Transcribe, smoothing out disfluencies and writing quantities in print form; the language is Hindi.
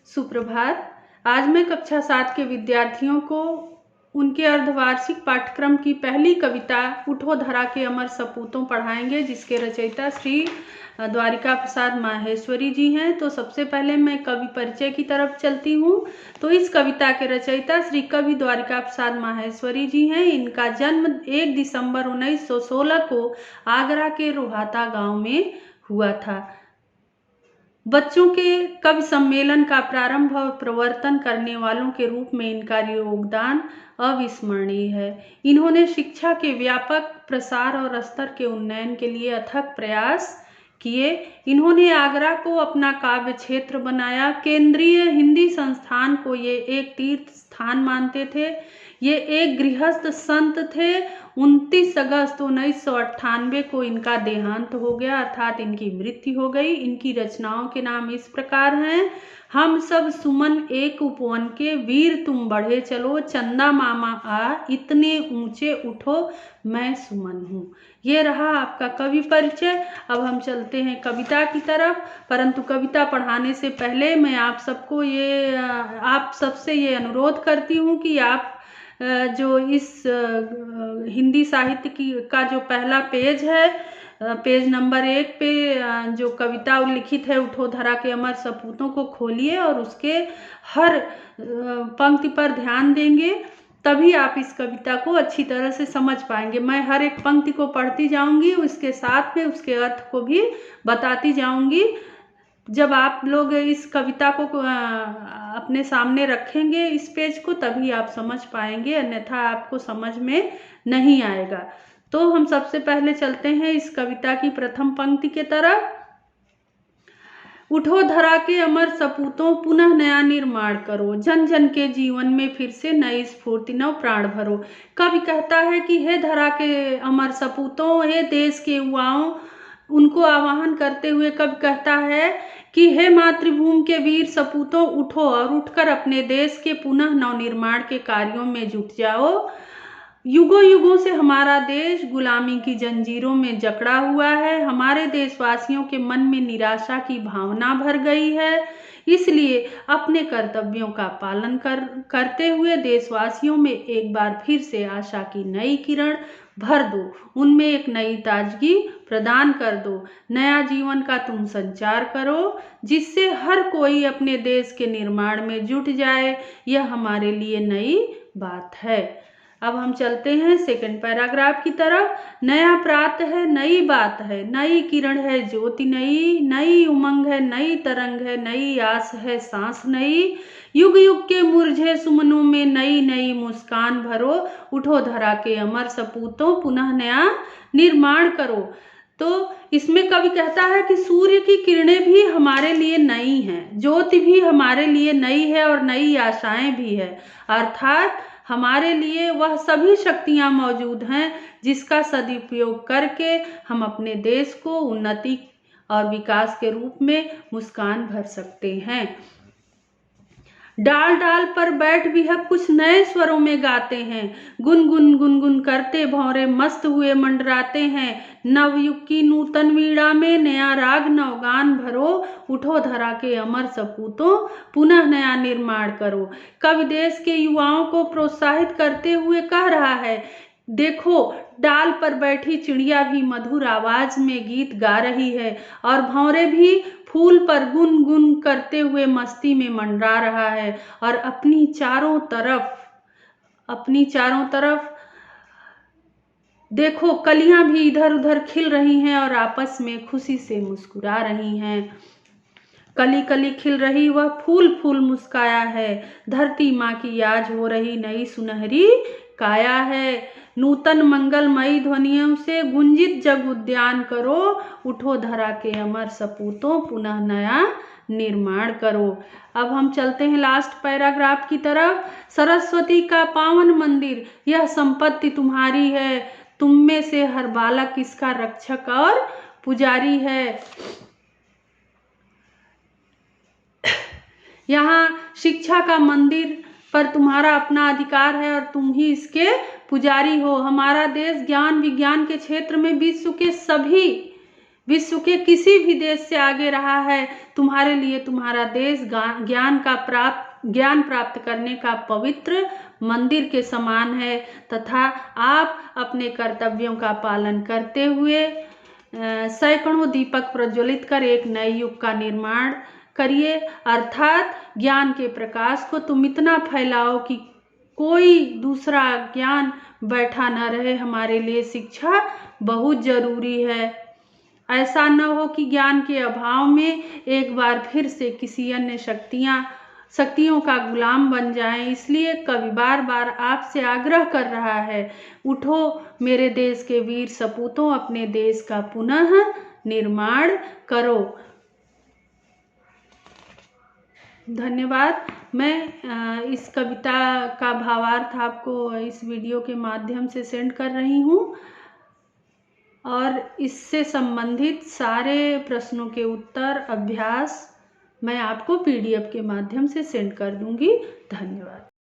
सुप्रभात। आज मैं कक्षा 7 के विद्यार्थियों को उनके अर्धवार्षिक पाठ्यक्रम की पहली कविता उठो धरा के अमर सपूतों पढ़ाएंगे, जिसके रचयिता श्री द्वारिका प्रसाद माहेश्वरी जी हैं। तो सबसे पहले मैं कवि परिचय की तरफ चलती हूँ। तो इस कविता के रचयिता श्री कवि द्वारिका प्रसाद माहेश्वरी जी हैं। इनका जन्म 1 दिसंबर 1916 को आगरा के रोहाता गांव में हुआ था। बच्चों के कवि सम्मेलन का प्रारंभ और प्रवर्तन करने वालों के रूप में इनका योगदान अविस्मरणीय है। इन्होंने शिक्षा के व्यापक प्रसार और स्तर के उन्नयन के लिए अथक प्रयास किए। इन्होंने आगरा को अपना काव्य क्षेत्र बनाया। केंद्रीय हिंदी संस्थान को ये एक तीर्थ स्थान मानते थे। ये एक गृहस्थ संत थे। 29 अगस्त 1998 को इनका देहांत हो गया, अर्थात इनकी मृत्यु हो गई। इनकी रचनाओं के नाम इस प्रकार हैं। हम सब सुमन एक उपवन के, वीर तुम बढ़े चलो, चंदा मामा आ, इतने ऊंचे उठो, मैं सुमन हूँ। ये रहा आपका कवि परिचय। अब हम चलते हैं कविता की तरफ। परंतु कविता पढ़ाने से पहले मैं आप सबसे ये अनुरोध करती हूँ कि आप जो इस हिंदी साहित्य का जो पहला पेज है, पेज नंबर 1 पे जो कविता लिखित है उठो धरा के अमर सपूतों को खोलिए और उसके हर पंक्ति पर ध्यान देंगे, तभी आप इस कविता को अच्छी तरह से समझ पाएंगे। मैं हर एक पंक्ति को पढ़ती जाऊंगी, उसके साथ में उसके अर्थ को भी बताती जाऊंगी। जब आप लोग इस कविता को अपने सामने रखेंगे, इस पेज को, तभी आप समझ पाएंगे, अन्यथा आपको समझ में नहीं आएगा। तो हम सबसे पहले चलते हैं इस कविता की प्रथम पंक्ति के तरफ। उठो धरा के अमर सपूतों, पुनः नया निर्माण करो, जन जन के जीवन में फिर से नई स्फूर्ति नव प्राण भरो। कवि कहता है कि हे धरा के अमर सपूतों, हे देश के युवाओं, उनको आह्वान करते हुए कवि कहता है कि हे मातृभूमि के वीर सपूतों, उठो और उठकर अपने देश के पुनः नवनिर्माण के कार्यों में जुट जाओ। युगों युगों से हमारा देश गुलामी की जंजीरों में जकड़ा हुआ है। हमारे देशवासियों के मन में निराशा की भावना भर गई है। इसलिए अपने कर्तव्यों का पालन करते हुए देशवासियों में एक बार फिर से आशा की नई किरण भर दो, उनमें एक नई ताजगी प्रदान कर दो। नया जीवन का तुम संचार करो, जिससे हर कोई अपने देश के निर्माण में जुट जाए। यह हमारे लिए नई बात है। अब हम चलते हैं सेकंड पैराग्राफ की तरफ। नया प्रात है, नई बात है, नई किरण है, ज्योति नई, नई उमंग है, नई तरंग है, नई आस है, सांस नई। युग युग के मुरझे सुमनों में नई नई मुस्कान भरो। उठो धरा के अमर सपूतों, पुनः नया निर्माण करो। तो इसमें कवि कहता है कि सूर्य की किरणें भी हमारे लिए नई हैं, ज्योति भी हमारे लिए नई है और नई आशाएं भी है। अर्थात हमारे लिए वह सभी शक्तियां मौजूद हैं जिसका सदुपयोग करके हम अपने देश को उन्नति और विकास के रूप में मुस्कान भर सकते हैं। डाल डाल पर बैठ भी हम कुछ नए स्वरों में गाते हैं, गुनगुन गुनगुन करते भौरे मस्त हुए मंडराते हैं। नवयुग की नूतन वीणा में नया राग नवगान भरो। उठो धरा के अमर सपूतों, पुनः नया निर्माण करो। कवि देश के युवाओं को प्रोत्साहित करते हुए कह रहा है, देखो डाल पर बैठी चिड़िया भी मधुर आवाज में गीत गा रही है और भौरे भी फूल पर गुनगुन करते हुए मस्ती में मंडरा रहा है और अपनी चारों तरफ देखो कलियां भी इधर उधर खिल रही हैं और आपस में खुशी से मुस्कुरा रही हैं। कली कली खिल रही वह फूल फूल मुस्काया है। धरती माँ की आज हो रही नई सुनहरी काया है। नूतन मंगलमयी ध्वनियों से गुंजित जग उद्यान करो। उठो धरा के अमर सपूतों, पुनः नया निर्माण करो। अब हम चलते हैं लास्ट पैराग्राफ की तरफ। सरस्वती का पावन मंदिर, यह संपत्ति तुम्हारी है। तुम में से हर बालक इसका रक्षक और पुजारी है। यहाँ शिक्षा का मंदिर पर तुम्हारा अपना अधिकार है और तुम ही इसके पुजारी हो। हमारा देश ज्ञान विज्ञान के क्षेत्र में विश्व के सभी विश्व के किसी भी देश से आगे रहा है। तुम्हारे लिए तुम्हारा देश ज्ञान प्राप्त करने का पवित्र मंदिर के समान है तथा आप अपने कर्तव्यों का पालन करते हुए सैकड़ों दीपक प्रज्वलित कर एक नए युग का निर्माण करिए। अर्थात ज्ञान के प्रकाश को तुम इतना फैलाओ कि कोई दूसरा ज्ञान बैठा न रहे। हमारे लिए शिक्षा बहुत जरूरी है। ऐसा न हो कि ज्ञान के अभाव में एक बार फिर से किसी अन्य शक्तियों का गुलाम बन जाएं। इसलिए कवि बार बार आपसे आग्रह कर रहा है, उठो मेरे देश के वीर सपूतों, अपने देश का पुनः निर्माण करो। धन्यवाद। मैं इस कविता का भावार्थ आपको इस वीडियो के माध्यम से सेंड कर रही हूँ और इससे संबंधित सारे प्रश्नों के उत्तर अभ्यास मैं आपको PDF के माध्यम से सेंड कर दूंगी। धन्यवाद।